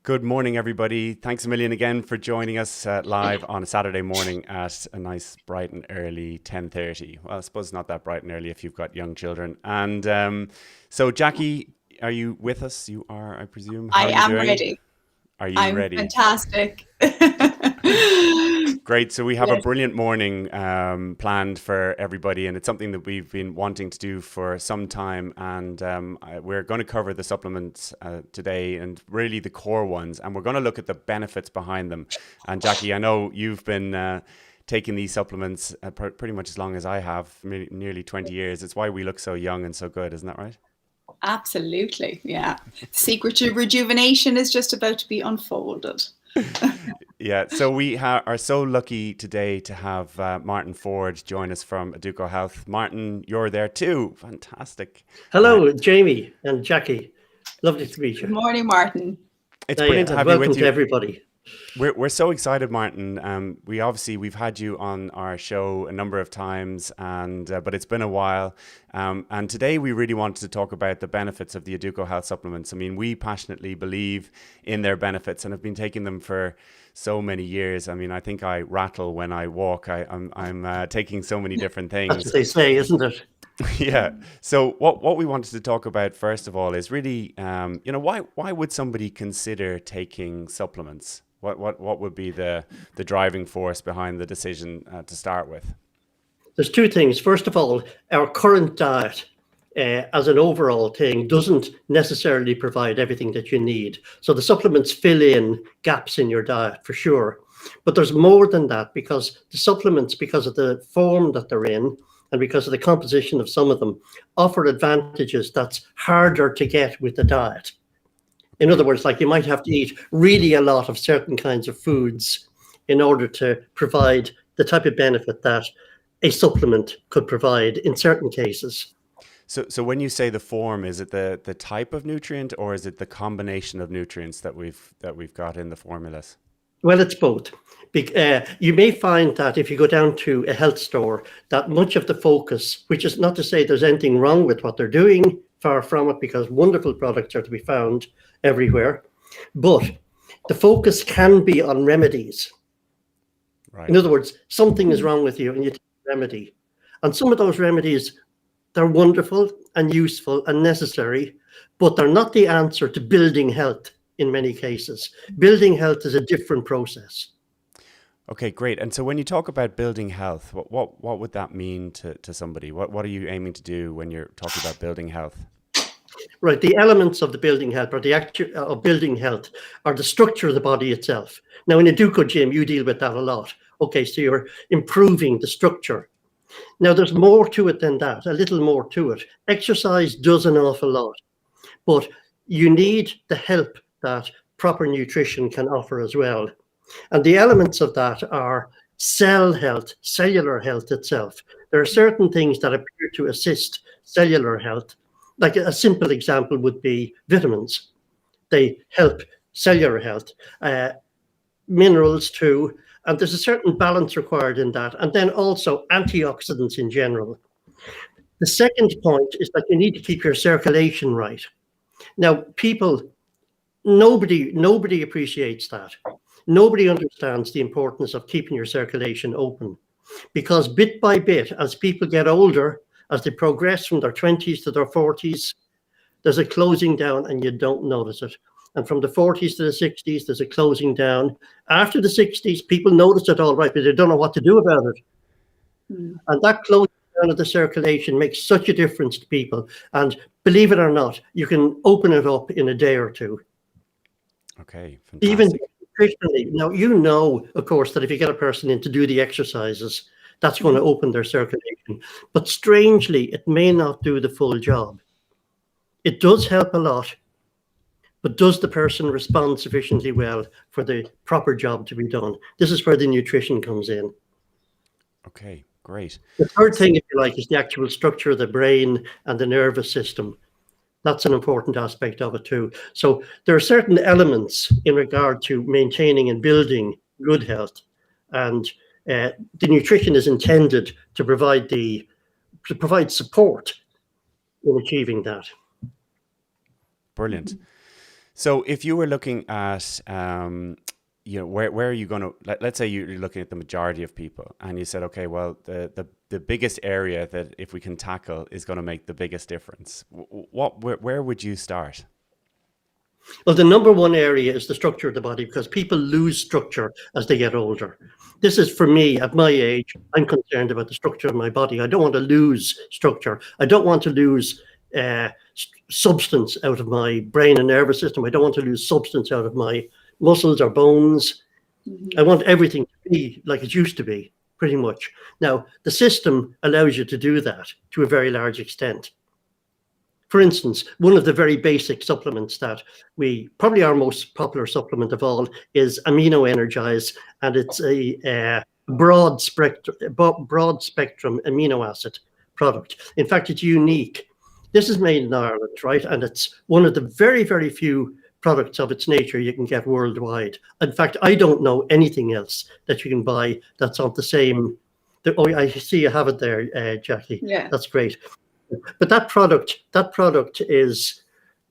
Good morning, everybody. Thanks a million again for joining us live on a Saturday morning at a nice bright and early 10:30. Well, I suppose it's not that bright and early if you've got young children. And so, Jacqui, are you with us? You are, I presume. How I are you am doing? ready. Are you ready? Fantastic. Great. So we have a Yes. brilliant morning planned for everybody, and it's something that we've been wanting to do for some time. And we're going to cover the supplements today, and really the core ones, and we're going to look at the benefits behind them. And Jacqui, I know you've been taking these supplements pretty much as long as I have, nearly 20 years. It's why we look so young and so good, isn't that right? Absolutely. Yeah. The secret to rejuvenation is just about to be unfolded. Yeah, so we are so lucky today to have Martin Forde join us from Educo Health. Martin, you're there too. Fantastic. Hello, Jamie and Jacqui. Lovely to meet Good you. morning, Martin. It's brilliant to have you welcome with to you. everybody. We're so excited, Martin. We've had you on our show a number of times, and but it's been a while. And today we really wanted to talk about the benefits of the Educo Health supplements. I mean, we passionately believe in their benefits and have been taking them for so many years. I mean, I think I rattle when I walk. I'm taking so many different things. That's what they say, isn't it? Yeah. So what we wanted to talk about first of all is really, why would somebody consider taking supplements? What would be the driving force behind the decision to start with? There's two things. First of all, our current diet as an overall thing doesn't necessarily provide everything that you need. So the supplements fill in gaps in your diet for sure. But there's more than that, because the supplements, because of the form that they're in and because of the composition of some of them, offer advantages that's harder to get with the diet. In other words, like you might have to eat really a lot of certain kinds of foods in order to provide the type of benefit that a supplement could provide in certain cases. So when you say the form, is it the type of nutrient, or is it the combination of nutrients that we've got in the formulas? Well, it's both. You may find that if you go down to a health store, that much of the focus, which is not to say there's anything wrong with what they're doing, far from it, because wonderful products are to be found everywhere, but the focus can be on remedies. Right. In other words, something is wrong with you and you take a remedy. And some of those remedies, they're wonderful and useful and necessary, but they're not the answer to building health in many cases. Building health is a different process. Okay, great. And so when you talk about building health, what would that mean to somebody? What are you aiming to do when you're talking about building health? Right, the elements of the building health, or the actual of building health, are the structure of the body itself. Now, in Educogym, you deal with that a lot. Okay, so you're improving the structure. Now, there's more to it than that, a little more to it. Exercise does an awful lot, but you need the help that proper nutrition can offer as well. And the elements of that are cell health, cellular health itself. There are certain things that appear to assist cellular health. Like a simple example would be vitamins. They help cellular health. Minerals too. And there's a certain balance required in that. And then also antioxidants in general. The second point is that you need to keep your circulation right. Now, nobody appreciates that. Nobody understands the importance of keeping your circulation open, because bit by bit, as people get older, as they progress from their 20s to their 40s, there's a closing down and you don't notice it. And from the 40s to the 60s, there's a closing down. After the 60s, people notice it all right, but they don't know what to do about it. And that closing down of the circulation makes such a difference to people. And believe it or not, you can open it up in a day or two. Okay, fantastic. Even nutritionally. Now, you know, of course, that if you get a person in to do the exercises, that's going to open their circulation. But strangely, it may not do the full job. It does help a lot, but does the person respond sufficiently well for the proper job to be done? This is where the nutrition comes in. Okay, great. The third thing, if you like, is the actual structure of the brain and the nervous system. That's an important aspect of it too. So there are certain elements in regard to maintaining and building good health, and the nutrition is intended to provide support in achieving that. Brilliant. So if you were looking at, where are you going to, let's say you're looking at the majority of people and you said, okay, well, the biggest area that if we can tackle is going to make the biggest difference. Where would you start? Well, the number one area is the structure of the body, because people lose structure as they get older. This is, for me, at my age, I'm concerned about the structure of my body. I don't want to lose structure. I don't want to lose substance out of my brain and nervous system. I don't want to lose substance out of my muscles or bones. I want everything to be like it used to be, pretty much. Now, the system allows you to do that to a very large extent. For instance, one of the very basic supplements that probably our most popular supplement of all is Amino Energise, and it's a broad spectrum amino acid product. In fact, it's unique. This is made in Ireland, right? And it's one of the very, very few products of its nature you can get worldwide. In fact, I don't know anything else that you can buy that's of the same. Oh, I see you have it there, Jackie. Yeah, that's great. But that product is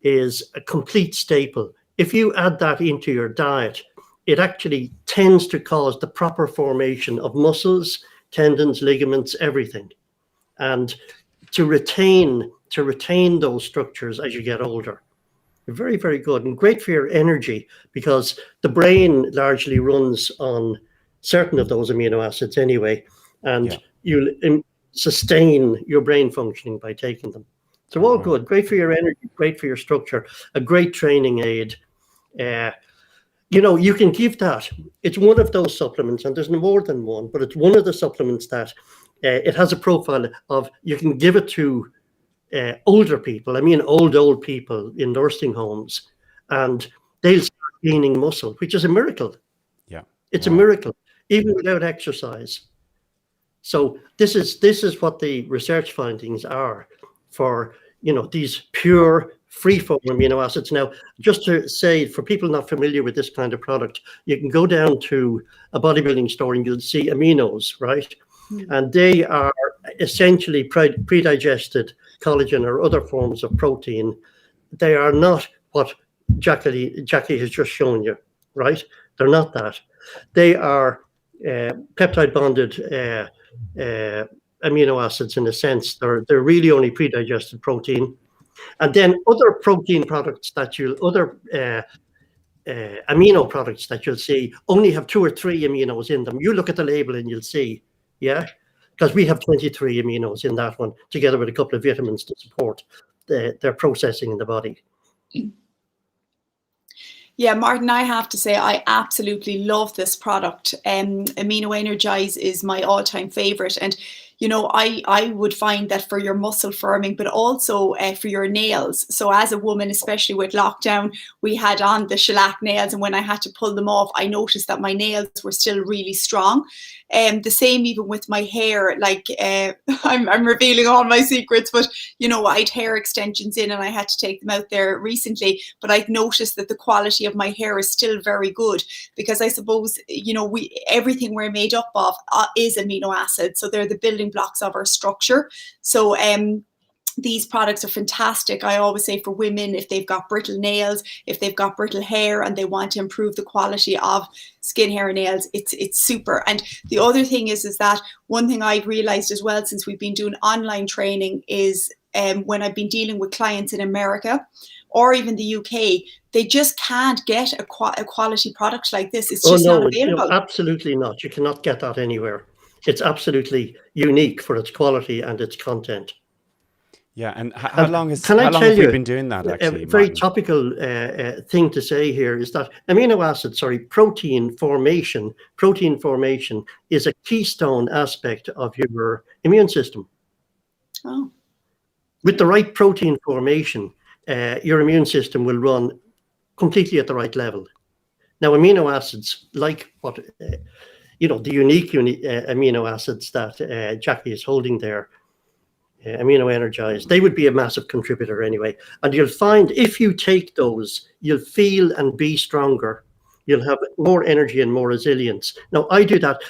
a complete staple. If you add that into your diet, it actually tends to cause the proper formation of muscles, tendons, ligaments, everything, and to retain those structures as you get older. Very, very good, and great for your energy, because the brain largely runs on certain of those amino acids anyway, and you'll sustain your brain functioning by taking them. So all good, great for your energy, great for your structure, a great training aid. You can give that. It's one of those supplements, and there's more than one, but it's one of the supplements that it has a profile of, you can give it to older people. I mean, old people in nursing homes, and they'll start gaining muscle, which is a miracle. Yeah, it's a miracle, even without exercise. So this is what the research findings are for, these pure free-form amino acids. Now, just to say, for people not familiar with this kind of product, you can go down to a bodybuilding store and you'll see aminos, right? And they are essentially pre-digested collagen or other forms of protein. They are not what Jacqui has just shown you, right? They're not that. They are peptide bonded amino acids in a sense. They're really only pre-digested protein. And then other protein products amino products that you'll see only have 2 or 3 aminos in them. You look at the label and you'll see, because we have 23 aminos in that one, together with a couple of vitamins to support their processing in the body. Yeah, Martin, I have to say I absolutely love this product. Amino Energise is my all-time favorite. And, I would find that for your muscle firming, but also for your nails. So as a woman, especially with lockdown, we had on the shellac nails, and when I had to pull them off, I noticed that my nails were still really strong. The same even with my hair, like I'm revealing all my secrets, but I had hair extensions in and I had to take them out there recently, but I've noticed that the quality of my hair is still very good, because I suppose, everything we're made up of is amino acids. So they're the building blocks of our structure. So these products are fantastic. I always say for women, if they've got brittle nails, if they've got brittle hair and they want to improve the quality of skin, hair, and nails, it's super. And the other thing is that one thing I've realized as well, since we've been doing online training, is when I've been dealing with clients in America or even the UK, they just can't get a quality product like this. It's just not available. No, absolutely not. You cannot get that anywhere. It's absolutely unique for its quality and its content. Yeah, and how long have we been doing that, actually? A very topical thing to say here is that protein formation is a keystone aspect of your immune system. Oh. With the right protein formation, your immune system will run completely at the right level. Now, amino acids, like what the unique amino acids that Jacqui is holding there, Amino Energise, they would be a massive contributor anyway. And you'll find if you take those, you'll feel and be stronger. You'll have more energy and more resilience. Now, I do that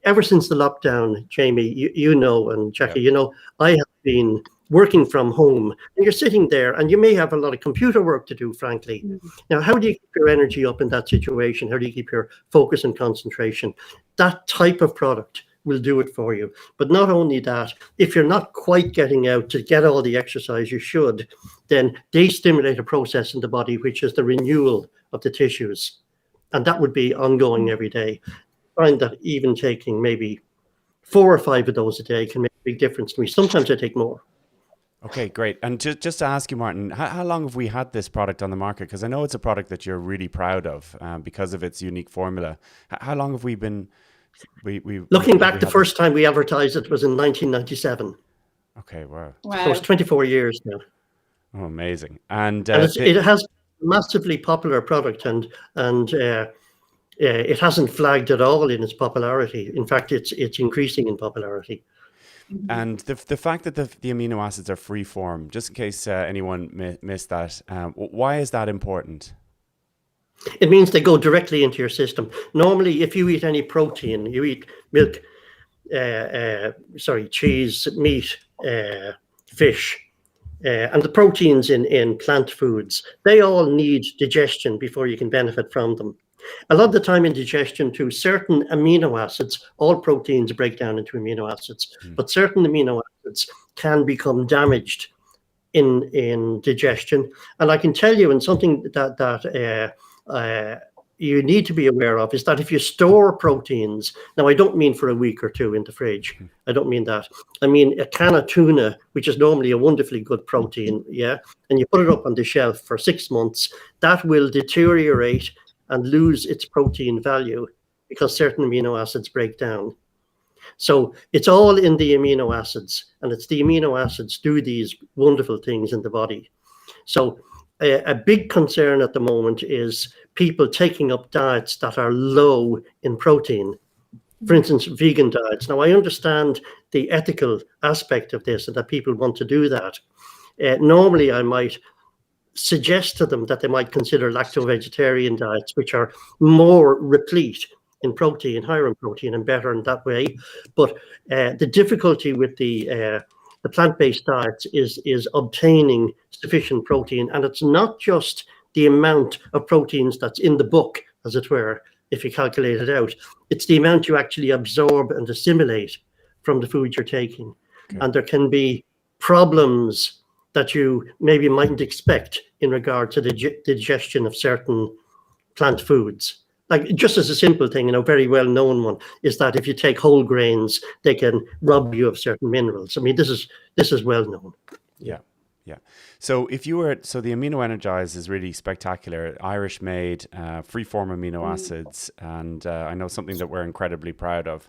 ever since the lockdown, Jamie, and Jacqui, I have been working from home, and you're sitting there, and you may have a lot of computer work to do, frankly. Now, how do you keep your energy up in that situation? How do you keep your focus and concentration? That type of product will do it for you. But not only that, if you're not quite getting out to get all the exercise you should, then they stimulate a process in the body, which is the renewal of the tissues. And that would be ongoing every day. I find that even taking maybe 4 or 5 of those a day can make a big difference to me. Sometimes I take more. Okay, great. And just to ask you, Martin, how long have we had this product on the market? Because I know it's a product that you're really proud of because of its unique formula. How long have we been... Looking back, the first time we advertised it was in 1997. Okay, wow. So it's 24 years now. Oh, amazing. And it has a massively popular product, and it hasn't flagged at all in its popularity. In fact, it's increasing in popularity. And the fact that the amino acids are free form, just in case anyone missed that, why is that important? It means they go directly into your system. Normally, if you eat any protein, you eat milk, cheese, meat, fish, and the proteins in plant foods, they all need digestion before you can benefit from them. A lot of the time in digestion too, certain amino acids, all proteins break down into amino acids, but certain amino acids can become damaged in digestion. And I can tell you, and something that you need to be aware of is that if you store proteins, now I don't mean for a week or two in the fridge, I don't mean that. I mean a can of tuna, which is normally a wonderfully good protein, and you put it up on the shelf for 6 months, that will deteriorate and lose its protein value because certain amino acids break down. So it's all in the amino acids, and it's the amino acids do these wonderful things in the body. So a big concern at the moment is people taking up diets that are low in protein. For instance, vegan diets. Now, I understand the ethical aspect of this and that people want to do that. Normally, I might suggest to them that they might consider lacto-vegetarian diets, which are more replete in protein, higher in protein, and better in that way. But the difficulty with the plant-based diets is obtaining sufficient protein, and it's not just the amount of proteins that's in the book, as it were, if you calculate it out. It's the amount you actually absorb and assimilate from the food you're taking. Okay. And there can be problems that you maybe mightn't expect in regard to the digestion of certain plant foods. Like, just as a simple thing, very well-known one is that if you take whole grains, they can rob you of certain minerals. I mean, this is well-known. Yeah. So the Amino Energise is really spectacular. Irish-made, free-form amino acids, and I know something that we're incredibly proud of.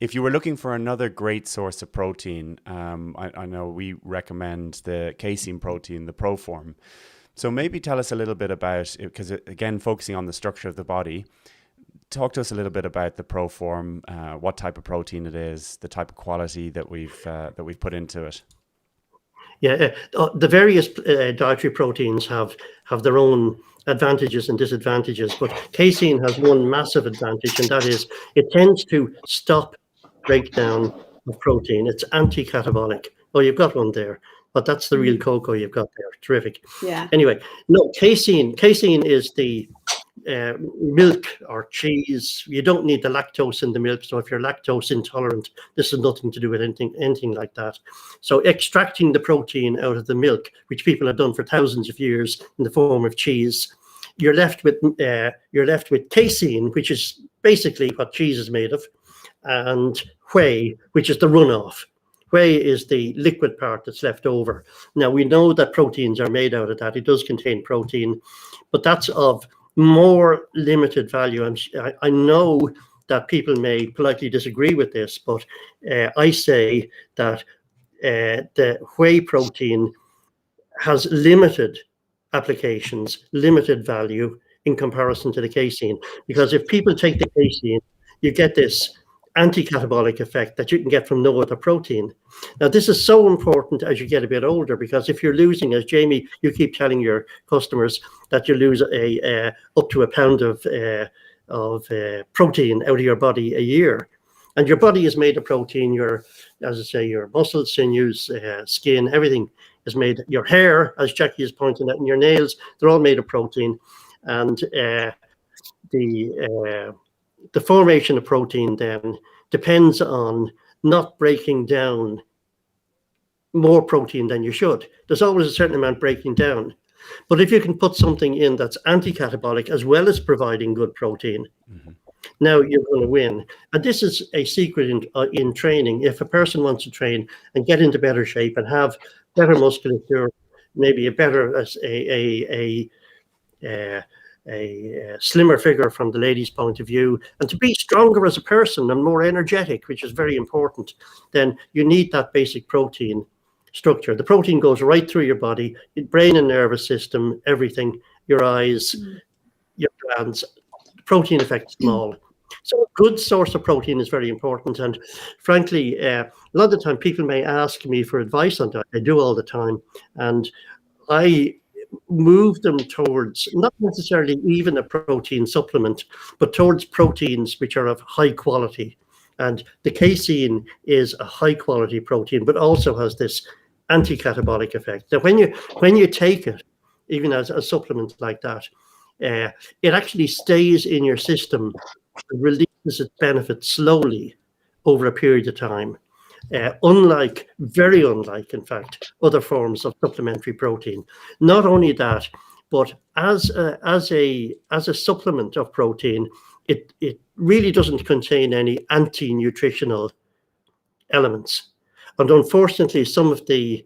If you were looking for another great source of protein, I know we recommend the casein protein, the Proform. So maybe tell us a little bit about, because again, focusing on the structure of the body, talk to us a little bit about the Proform, what type of protein it is, the type of quality that we've put into it. Yeah, the various dietary proteins have their own advantages and disadvantages, but casein has one massive advantage, and that is it tends to stop breakdown of protein. It's anti-catabolic. Oh, you've got one there, but that's the real cocoa you've got there. Terrific. Yeah. Anyway, no, casein is the milk or cheese. You don't need the lactose in the milk. So if you're lactose intolerant, this has nothing to do with anything like that. So extracting the protein out of the milk, which people have done for thousands of years in the form of cheese, you're left with casein, which is basically what cheese is made of, and whey, which is the runoff. Whey is the liquid part that's left over. Now, we know that proteins are made out of that. It does contain protein, but that's of more limited value. I know that people may politely disagree with this, but I say that the whey protein has limited applications, limited value in comparison to the casein. Because if people take the casein, you get this anti-catabolic effect that you can get from no other protein. Now, this is so important as you get a bit older, because if you're losing, as Jamie, you keep telling your customers that you lose up to a pound of protein out of your body a year. And your body is made of protein. As I say, your muscles, sinews, skin, everything is made. Your hair, as Jacqui is pointing out, and your nails, they're all made of protein. And the formation of protein then depends on not breaking down more protein than you should. There's always a certain amount breaking down. But if you can put something in that's anti-catabolic as well as providing good protein, now you're going to win. And this is a secret in training. If a person wants to train and get into better shape and have better musculature, maybe a better a slimmer figure from the lady's point of view, and to be stronger as a person and more energetic, which is very important, then you need that basic protein structure. The protein goes right through your body, your brain and nervous system, everything, your eyes, your glands. Protein affects them all. So a good source of protein is very important. And frankly, a lot of the time people may ask me for advice on that. I do all the time. And I move them towards not necessarily even a protein supplement, but towards proteins which are of high quality. And the casein is a high quality protein, but also has this anti-catabolic effect. That when you take it, even as a supplement like that, it actually stays in your system and releases its benefits slowly over a period of time. Very unlike, in fact, other forms of supplementary protein. Not only that, but as a supplement of protein, it really doesn't contain any anti-nutritional elements. And unfortunately, some of the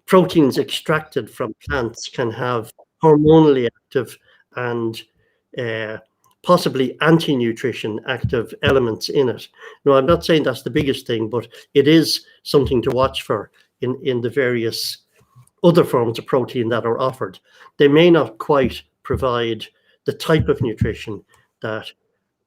proteins extracted from plants can have hormonally active and possibly anti-nutrition active elements in it. Now, I'm not saying that's the biggest thing, but it is something to watch for in the various other forms of protein that are offered. They may not quite provide the type of nutrition that,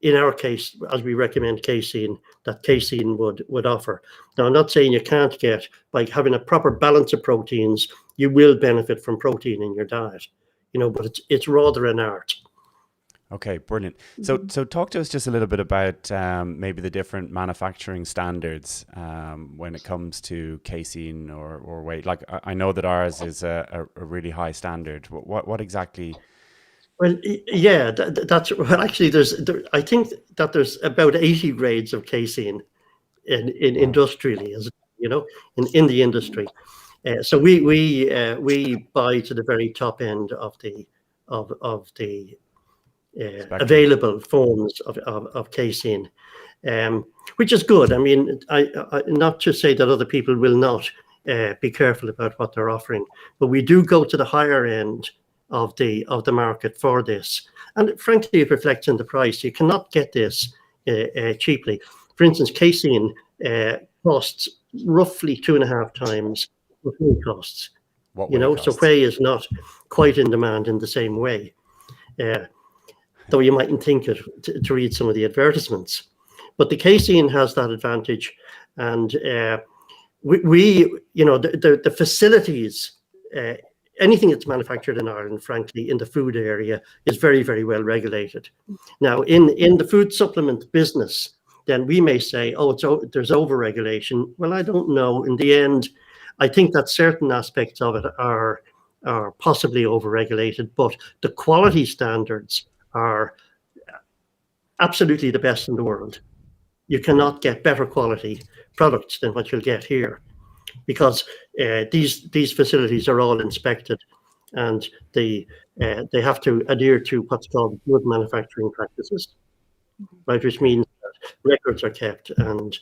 in our case, as we recommend casein, that casein would offer. Now, I'm not saying you can't get, by having a proper balance of proteins, you will benefit from protein in your diet, but it's rather an art. Okay, brilliant. So talk to us just a little bit about maybe the different manufacturing standards when it comes to casein or weight. Like I know that ours is a really high standard. What exactly? Well, yeah, that's well. Actually, I think that there's about 80 grades of casein in industrially, as in the industry. So we buy to the very top end of the available forms of casein, which is good. I mean, I not to say that other people will not be careful about what they're offering, but we do go to the higher end of the market for this, and frankly, it reflects in the price. You cannot get this cheaply. For instance, casein costs roughly 2.5 times what whey costs. So whey is not quite in demand in the same way. Though you mightn't think it to read some of the advertisements. But the casein has that advantage. And the facilities, anything that's manufactured in Ireland, frankly, in the food area is very, very well regulated. Now, in the food supplement business, then we may say, there's over-regulation. Well, I don't know. In the end, I think that certain aspects of it are possibly over-regulated, but the quality standards are absolutely the best in the world. You cannot get better quality products than what you'll get here, because these facilities are all inspected, and they have to adhere to what's called good manufacturing practices, right? Which means that records are kept, and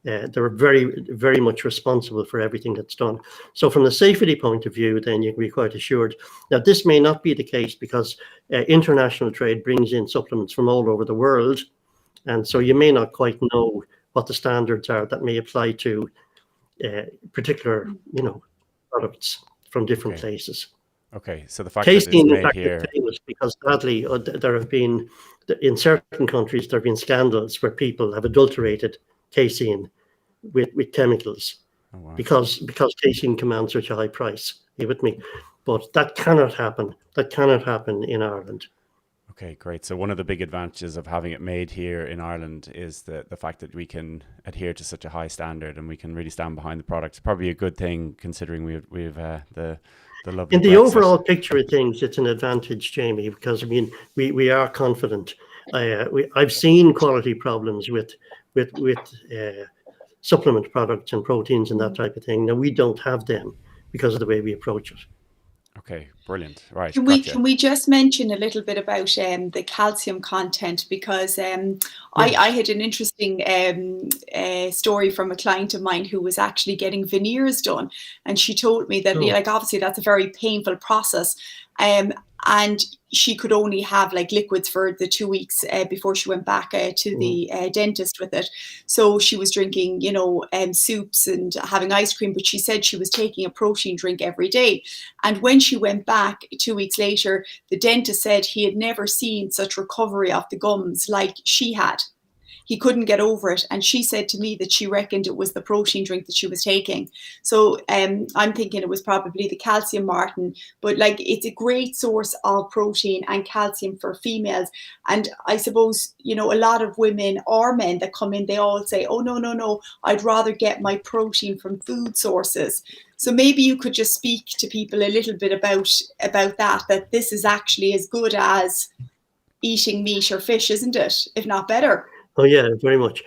they're very, very much responsible for everything that's done. So from the safety point of view, then you can be quite assured. Now, this may not be the case because international trade brings in supplements from all over the world. And so you may not quite know what the standards are that may apply to particular, products from different places. Okay, so the fact casein, that in fact, is famous because sadly, there have been, in certain countries, there have been scandals where people have adulterated casein with chemicals. Oh, wow. because casein commands such a high price. Are you with me? But that cannot happen. That cannot happen in Ireland. Okay, great. So one of the big advantages of having it made here in Ireland is the fact that we can adhere to such a high standard and we can really stand behind the product. It's probably a good thing considering we've the lovely In the Brexit. overall picture of things, it's an advantage, Jamie, because I mean we are confident. I've seen quality problems with supplement products and proteins and that type of thing. Now we don't have them because of the way we approach it. Okay, brilliant. Right, Can we just mention a little bit about the calcium content, because I had an interesting story from a client of mine who was actually getting veneers done, and she told me that like obviously that's a very painful process, and she could only have like liquids for the 2 weeks before she went back to the dentist with it. So she was drinking, you know, soups and having ice cream, but she said she was taking a protein drink every day. And when she went back 2 weeks later, the dentist said he had never seen such recovery of the gums like she had. He couldn't get over it. And she said to me that she reckoned it was the protein drink that she was taking. So I'm thinking it was probably the calcium, Martin, but like it's a great source of protein and calcium for females. And I suppose, you know, a lot of women or men that come in, they all say, oh, no, I'd rather get my protein from food sources. So maybe you could just speak to people a little bit about that this is actually as good as eating meat or fish, isn't it? If not better. Oh yeah, very much.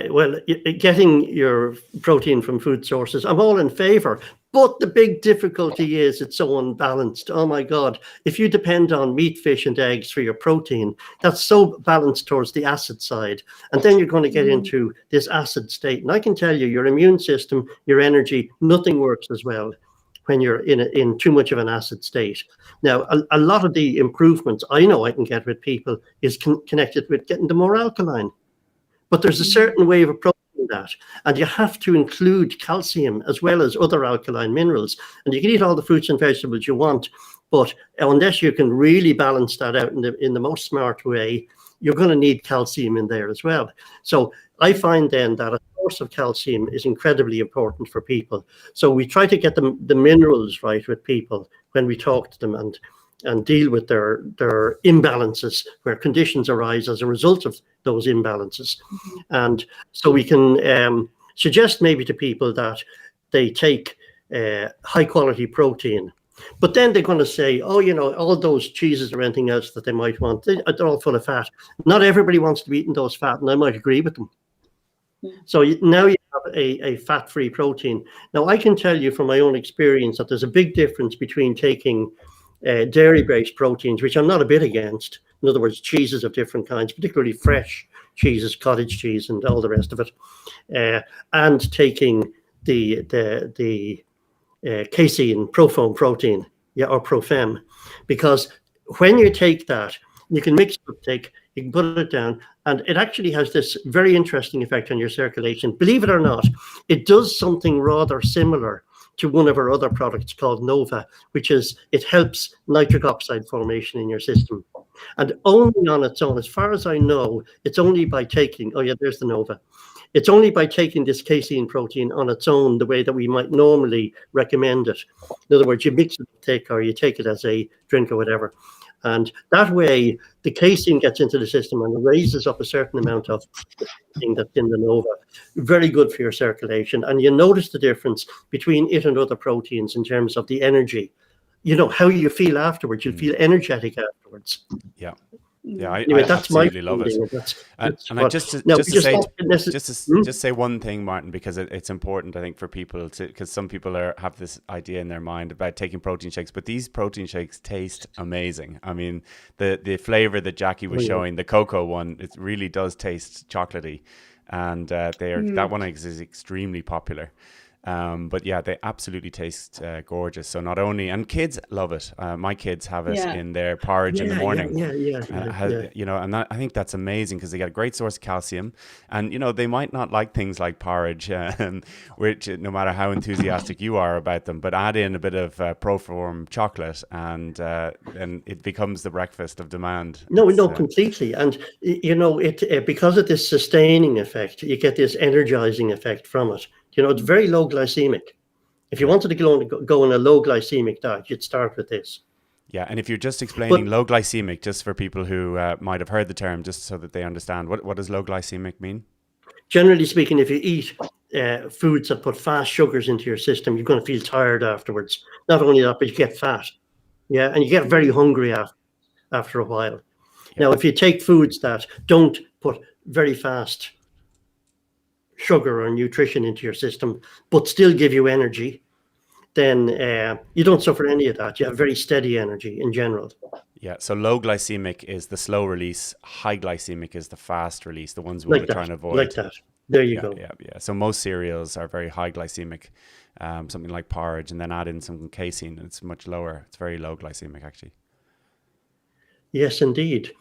Well, getting your protein from food sources, I'm all in favor. But the big difficulty is it's so unbalanced. Oh my God. If you depend on meat, fish, and eggs for your protein, that's so balanced towards the acid side. And then you're going to get into this acid state. And I can tell you, your immune system, your energy, nothing works as well when you're in too much of an acid state. Now, a lot of the improvements I know I can get with people is connected with getting them more alkaline. But there's a certain way of approaching that. And you have to include calcium as well as other alkaline minerals. And you can eat all the fruits and vegetables you want, but unless you can really balance that out in the most smart way, you're going to need calcium in there as well. So I find then that a source of calcium is incredibly important for people. So we try to get the minerals right with people when we talk to them and deal with their imbalances where conditions arise as a result of those imbalances. And so we can suggest maybe to people that they take high quality protein, but then they're going to say, oh, you know, all those cheeses or anything else that they might want, they're all full of fat. Not everybody wants to be eating those fat, and I might agree with them. So now you have a fat-free protein. Now I can tell you from my own experience that there's a big difference between taking dairy-based proteins, which I'm not a bit against. In other words, cheeses of different kinds, particularly fresh cheeses, cottage cheese, and all the rest of it, and taking the casein profoam protein, or profem, because when you take that, you can mix it, you can put it down, and it actually has this very interesting effect on your circulation. Believe it or not, it does something rather similar to one of our other products called Nova, which is it helps nitric oxide formation in your system. And only on its own, as far as I know, it's only by taking, oh yeah, there's the Nova. It's only by taking this casein protein on its own, the way that we might normally recommend it. In other words, you mix it, or you take it as a drink or whatever. And that way, the casein gets into the system and raises up a certain amount of thing that's in the Nova. Very good for your circulation. And you notice the difference between it and other proteins in terms of the energy. You know, how you feel afterwards. You feel energetic afterwards. Yeah. Yeah, Anyway, I that's absolutely my love it. That's And I just say one thing, Martin, because it's important, I think, for people to, because some people have this idea in their mind about taking protein shakes, but these protein shakes taste amazing. I mean, the flavor that Jacqui was showing, the cocoa one, it really does taste chocolatey, and that one is extremely popular. But yeah, they absolutely taste gorgeous. So not only, and kids love it. My kids have it in their porridge in the morning. You know, and I think that's amazing because they get a great source of calcium. And you know, they might not like things like porridge, which no matter how enthusiastic you are about them, but add in a bit of Proform chocolate, and it becomes the breakfast of demand. No, completely. And you know, it because of this sustaining effect, you get this energizing effect from it. You know, it's very low glycemic. If you wanted to go on a low glycemic diet, you'd start with this. Yeah, and if you're just explaining low glycemic, just for people who might have heard the term, just so that they understand, what does low glycemic mean? Generally speaking, if you eat foods that put fast sugars into your system, you're going to feel tired afterwards. Not only that, but you get fat. Yeah, and you get very hungry after a while. Yeah. Now, if you take foods that don't put very fast sugar or nutrition into your system, but still give you energy, then you don't suffer any of that. You have very steady energy in general. Yeah, so low glycemic is the slow release, high glycemic is the fast release, the ones we Like want to that, try and avoid. like that. There you Yeah, go. yeah. So most cereals are very high glycemic, something like porridge, and then add in some casein, and it's much lower. It's very low glycemic, actually. Yes, indeed.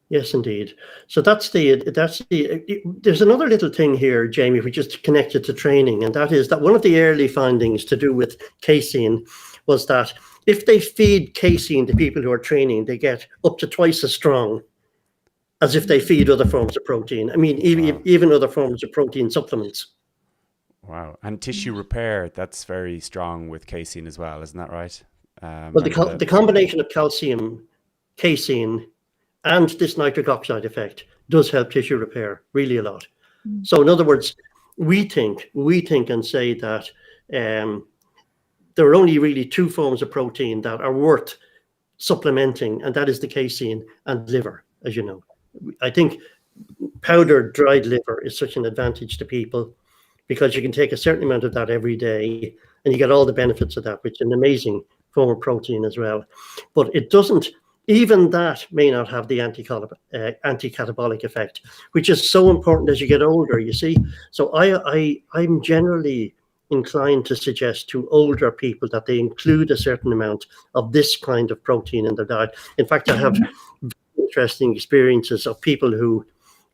Yes, indeed. So that's there's another little thing here, Jamie, which is connected to training, and that is that one of the early findings to do with casein was that if they feed casein to people who are training, they get up to twice as strong as if they feed other forms of protein. I mean, even other forms of protein supplements. Wow. And tissue repair, that's very strong with casein as well, isn't that right? Well, the combination of calcium, casein, and this nitric oxide effect does help tissue repair really a lot. So in other words, we think and say that there are only really two forms of protein that are worth supplementing, and that is the casein and liver, as you know. I think powdered dried liver is such an advantage to people because you can take a certain amount of that every day and you get all the benefits of that, which is an amazing form of protein as well. But it doesn't, even that may not have the anti-catabolic effect, which is so important as you get older, you see. So I'm generally inclined to suggest to older people that they include a certain amount of this kind of protein in their diet. In fact, I have interesting experiences of people who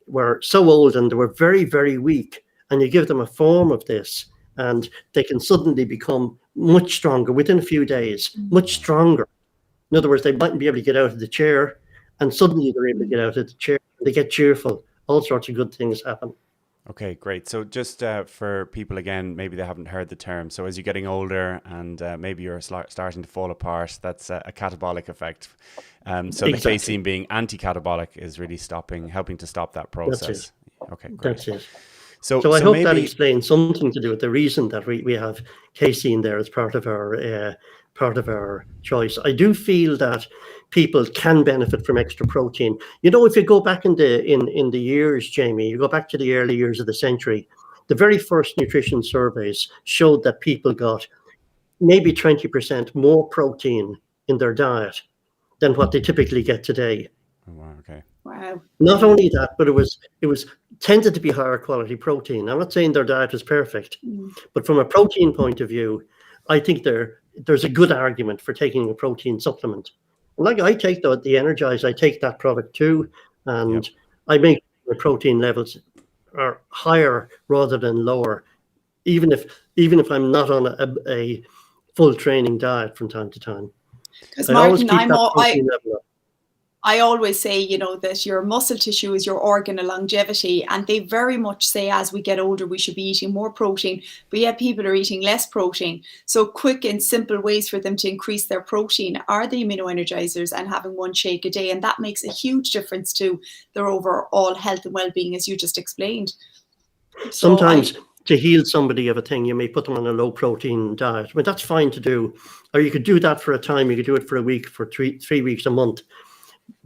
were so old and they were very, very weak, and you give them a form of this and they can suddenly become much stronger within a few days, much stronger. In other words, they mightn't be able to get out of the chair, and suddenly they're able to get out of the chair. They get cheerful. All sorts of good things happen. Okay, great. So just for people, again, maybe they haven't heard the term. So as you're getting older and maybe you're starting to fall apart, that's a catabolic effect. So exactly. The casein being anti-catabolic is really helping to stop that process. Okay, great. That's it. So I hope that explains something to do with the reason that we have casein there as part of our choice. I do feel that people can benefit from extra protein. You know, if you go back in the years, Jamie, you go back to the early years of the century, the very first nutrition surveys showed that people got maybe 20% more protein in their diet than what they typically get today. Oh, wow, okay. Wow. Not only that, but it was tended to be higher quality protein. I'm not saying their diet was perfect, but from a protein point of view, I think there's a good argument for taking a protein supplement. Like I take the Energize, I take that product too, and I make the protein levels are higher rather than lower, even if I'm not on a full training diet from time to time. Because Martin, I always say, you know, that your muscle tissue is your organ of longevity, and they very much say as we get older we should be eating more protein, but yet people are eating less protein. So quick and simple ways for them to increase their protein are the Amino Energizers and having one shake a day, and that makes a huge difference to their overall health and well-being, as you just explained. Sometimes to heal somebody of a thing, you may put them on a low protein diet. But that's fine to do, or you could do that for a time. You could do it for a week, for three weeks, a month.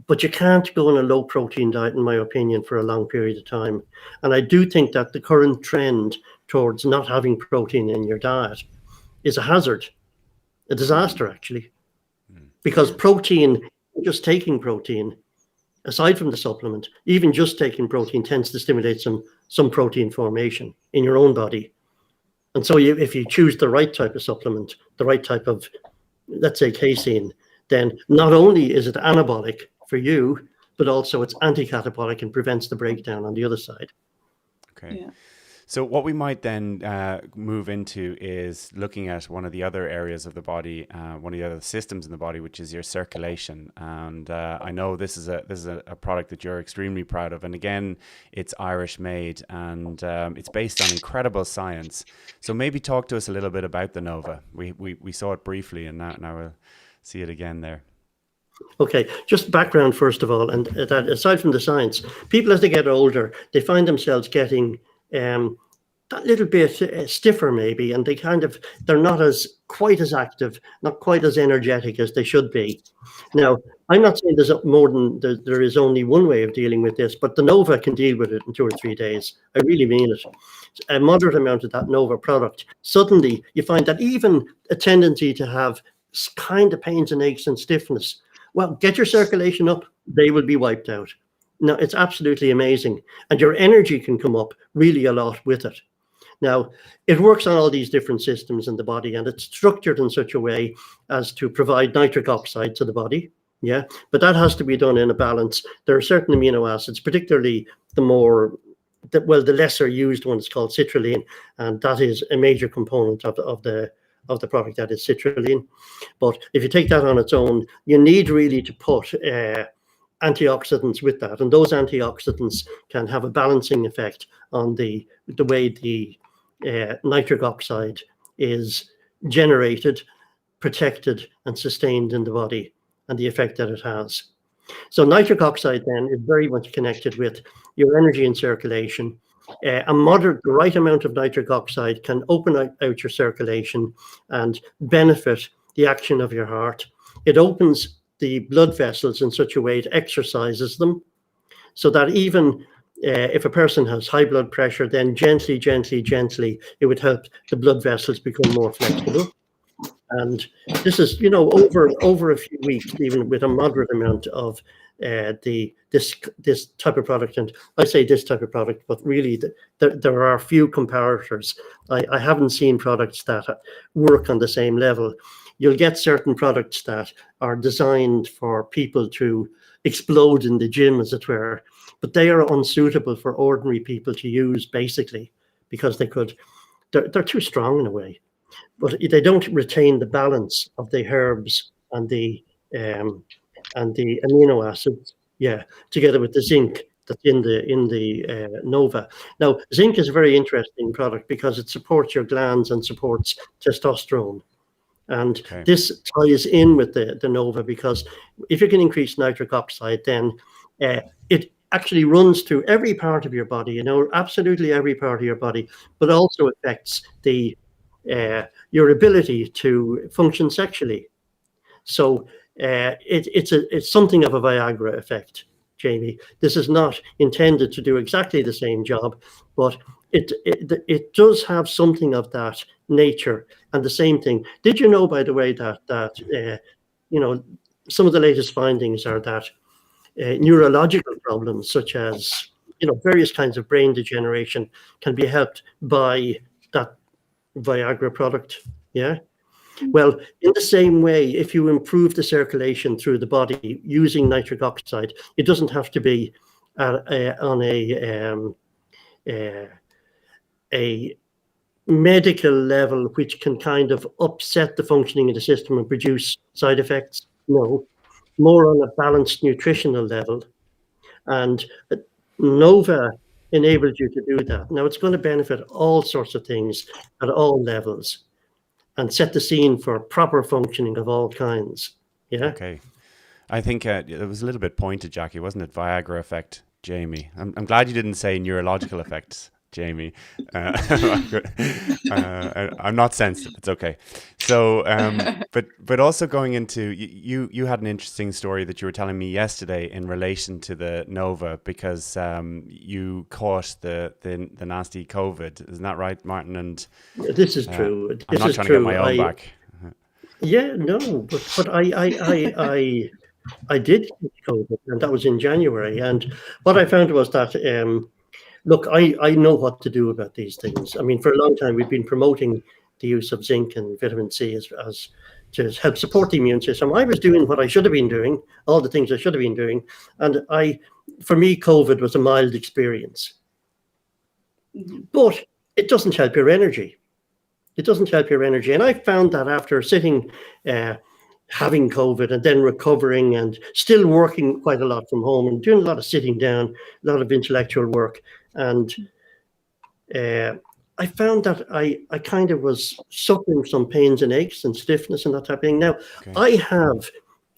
But you can't go on a low protein diet, in my opinion, for a long period of time. And I do think that the current trend towards not having protein in your diet is a hazard, a disaster, actually. Because protein, just taking protein, aside from the supplement, even just taking protein tends to stimulate some protein formation in your own body. And so if you choose the right type of supplement, the right type of, let's say, casein, then not only is it anabolic for you, but also it's anti-catabolic and prevents the breakdown on the other side. Okay. Yeah. So what we might then move into is looking at one of the other areas of the body, one of the other systems in the body, which is your circulation. And I know this is a product that you're extremely proud of. And again, it's Irish made and it's based on incredible science. So maybe talk to us a little bit about the Nova. We saw it briefly and now we'll see it again there. Okay, just background first of all, and that aside from the science, people as they get older, they find themselves getting that little bit stiffer maybe, and they're not quite as active, not quite as energetic as they should be. Now, I'm not saying there is only one way of dealing with this, but the Nova can deal with it in 2 or 3 days. I really mean it. A moderate amount of that Nova product, suddenly you find that even a tendency to have kind of pains and aches and stiffness, well, get your circulation up, they will be wiped out. Now, it's absolutely amazing. And your energy can come up really a lot with it. Now, it works on all these different systems in the body, and it's structured in such a way as to provide nitric oxide to the body. Yeah, but that has to be done in a balance. There are certain amino acids, particularly the lesser used one is called citrulline, and that is a major component of the product, that is citrulline. But if you take that on its own, you need really to put antioxidants with that, and those antioxidants can have a balancing effect on the way the nitric oxide is generated, protected, and sustained in the body, and the effect that it has. So nitric oxide then is very much connected with your energy and circulation. The right amount of nitric oxide can open out your circulation and benefit the action of your heart. It opens the blood vessels in such a way it exercises them, so that even if a person has high blood pressure, then gently, it would help the blood vessels become more flexible. And this is, over a few weeks, even with a moderate amount of this type of product. And I say this type of product, but really there are few comparators. I haven't seen products that work on the same level. You'll get certain products that are designed for people to explode in the gym, as it were, but they are unsuitable for ordinary people to use, basically, because they're too strong in a way. But they don't retain the balance of the herbs and the amino acids, together with the zinc that's in the Nova. Now, zinc is a very interesting product because it supports your glands and supports testosterone. And this ties in with the Nova, because if you can increase nitric oxide, then it actually runs through every part of your body, absolutely every part of your body, but also affects your ability to function sexually. So it's something of a Viagra effect, Jamie. This is not intended to do exactly the same job, but it does have something of that nature. And the same thing. Did you know, by the way, that some of the latest findings are that neurological problems such as various kinds of brain degeneration can be helped by that Viagra product? Yeah. Well, in the same way, if you improve the circulation through the body using nitric oxide, it doesn't have to be on a medical level, which can kind of upset the functioning of the system and produce side effects. No, more on a balanced nutritional level. And Nova enables you to do that. Now, it's going to benefit all sorts of things at all levels and set the scene for proper functioning of all kinds. Yeah. Okay. I think it was a little bit pointed, Jacqui, wasn't it? Viagra effect, Jamie. I'm glad you didn't say neurological effects, Jamie. I'm not sensitive. It's okay. So, but also going into, you had an interesting story that you were telling me yesterday in relation to the Nova, because you caught the nasty COVID. Isn't that right, Martin? And this is true. I'm not trying to get my own back. Yeah, no, but I did get COVID, and that was in January. And what I found was that, look, I know what to do about these things. I mean, for a long time, we've been promoting the use of zinc and vitamin C as to help support the immune system. I was doing what I should have been doing, all the things I should have been doing. And for me, COVID was a mild experience. Mm-hmm. But it doesn't help your energy. It doesn't help your energy. And I found that after sitting, having COVID and then recovering and still working quite a lot from home and doing a lot of sitting down, a lot of intellectual work. And I found that I kind of was suffering some pains and aches and stiffness and that type of thing. Now, okay. I have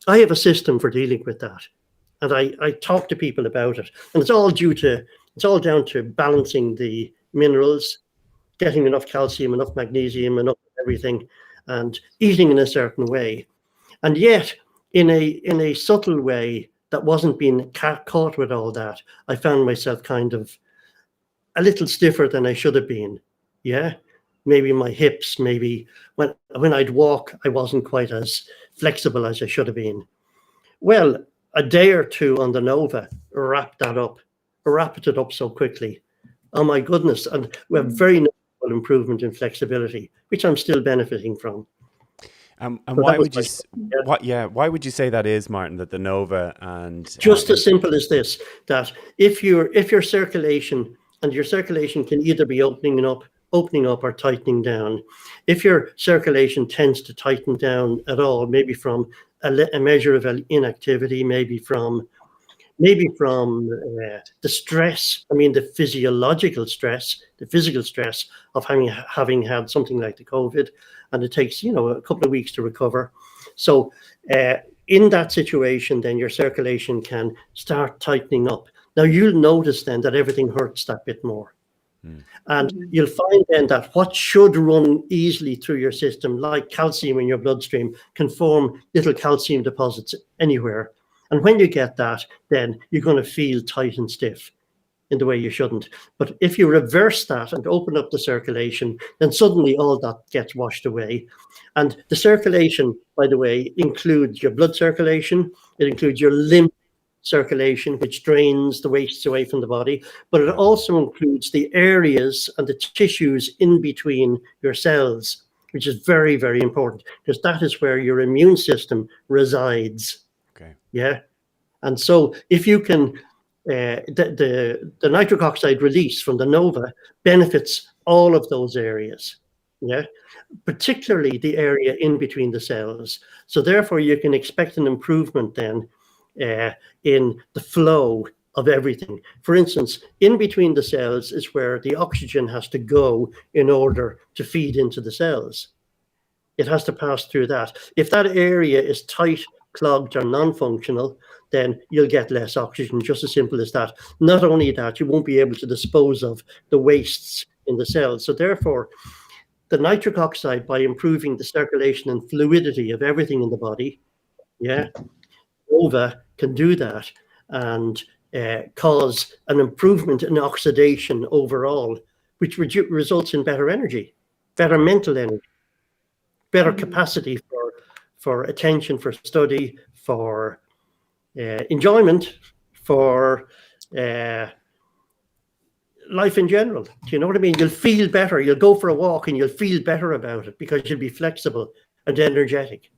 I have a system for dealing with that. And I talk to people about it. And it's all down to balancing the minerals, getting enough calcium, enough magnesium, enough everything, and eating in a certain way. And yet, in a subtle way that wasn't being caught with all that, I found myself kind of a little stiffer than I should have been. Yeah, maybe my hips, maybe when I'd walk, I wasn't quite as flexible as I should have been. Well, a day or two on the Nova wrapped it up so quickly. Oh my goodness. And we have very notable improvement in flexibility, which I'm still benefiting from. And why would you say that is, Martin, that the Nova and just as simple as this, that if your circulation can either be opening up or tightening down. If your circulation tends to tighten down at all, maybe from a measure of inactivity, maybe from the stress, the physiological stress, the physical stress of having had something like the COVID, and it takes, a couple of weeks to recover. So in that situation, then your circulation can start tightening up. Now you'll notice then that everything hurts that bit more. And you'll find then that what should run easily through your system, like calcium in your bloodstream, can form little calcium deposits anywhere. And when you get that, then you're going to feel tight and stiff in the way you shouldn't. But if you reverse that and open up the circulation, then suddenly all that gets washed away. And the circulation, by the way, includes your blood circulation. It includes your lymph circulation, which drains the wastes away from the body, but it also includes the areas and the tissues in between your cells, which is very, very important, because that is where your immune system resides. Okay. Yeah. And so if you can, the nitric oxide release from the Nova benefits all of those areas. Yeah. Particularly the area in between the cells. So therefore you can expect an improvement then in the flow of everything. For instance, in between the cells is where the oxygen has to go in order to feed into the cells. It has to pass through that. If that area is tight, clogged, or non-functional, then you'll get less oxygen, just as simple as that. Not only that, you won't be able to dispose of the wastes in the cells. So therefore, the nitric oxide, by improving the circulation and fluidity of everything in the body, Nova can do that and cause an improvement in oxidation overall, which results in better energy, better mental energy, better capacity for attention, for study, for enjoyment, for life in general. Do you know what I mean? You'll feel better. You'll go for a walk and you'll feel better about it because you'll be flexible and energetic.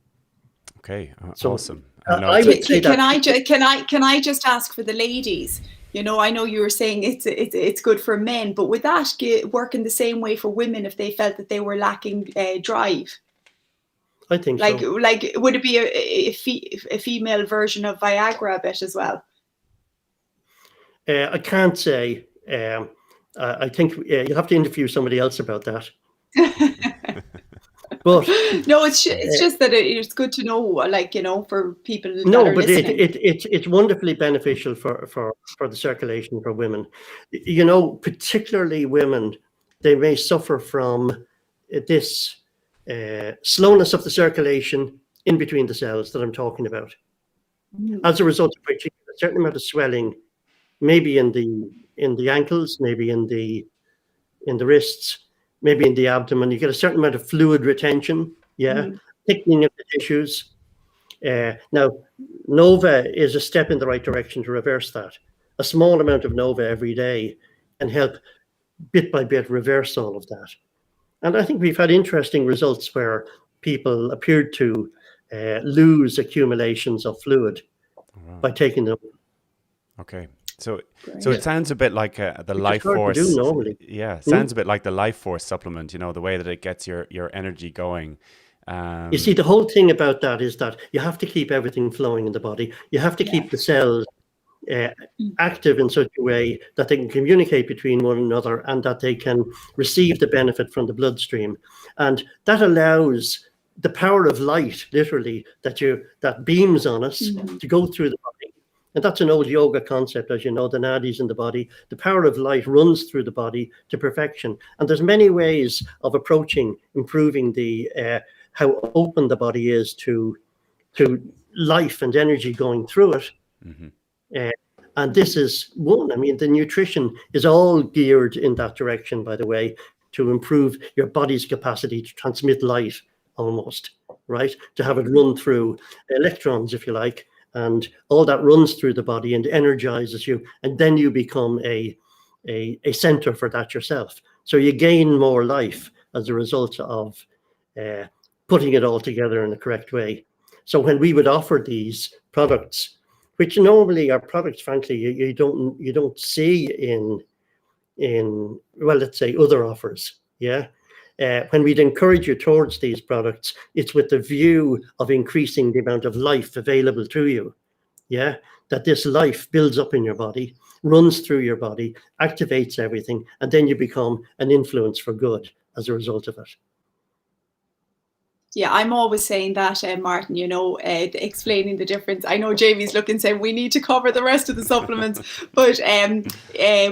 Okay, so, awesome. Can I just ask for the ladies? I know you were saying it's good for men, but would that work in the same way for women if they felt that they were lacking drive? I think so. Like, would it be a female version of Viagra a bit as well? I can't say. I think you'll have to interview somebody else about that. But no, it's just that it's good to know, for people. No, but it's wonderfully beneficial for the circulation for women. Particularly women, they may suffer from this slowness of the circulation in between the cells that I'm talking about. As a result of which, you get a certain amount of swelling, maybe in the ankles, maybe in the wrists, maybe in the abdomen. You get a certain amount of fluid retention, thickening of the tissues. Now, Nova is a step in the right direction to reverse that. A small amount of Nova every day can help bit by bit reverse all of that. And I think we've had interesting results where people appeared to lose accumulations of fluid by taking them. Okay. So it sounds a bit like the Life Force. Sounds a bit like the Life Force supplement, the way that it gets your energy going. You see, the whole thing about that is that you have to keep everything flowing in the body. You have to keep the cells active in such a way that they can communicate between one another and that they can receive the benefit from the bloodstream. And that allows the power of light, literally, that beams on us to go through the body. And that's an old yoga concept, as you know, the nadis in the body. The power of light runs through the body to perfection. And there's many ways of approaching improving the how open the body is to life and energy going through it. And this is one. I mean, the nutrition is all geared in that direction, by the way, to improve your body's capacity to transmit light, almost, right? To have it run through electrons, if you like, and all that runs through the body and energizes you, and then you become a center for that yourself. So you gain more life as a result of putting it all together in the correct way. So when we would offer these products, which normally are products, frankly, you don't see in well, let's say other offers, yeah. When we'd encourage you towards these products, it's with the view of increasing the amount of life available to you, yeah. That this life builds up in your body, runs through your body, activates everything, and then you become an influence for good as a result of it. Yeah, I'm always saying that, Martin, explaining the difference. I know Jamie's looking, saying we need to cover the rest of the supplements, but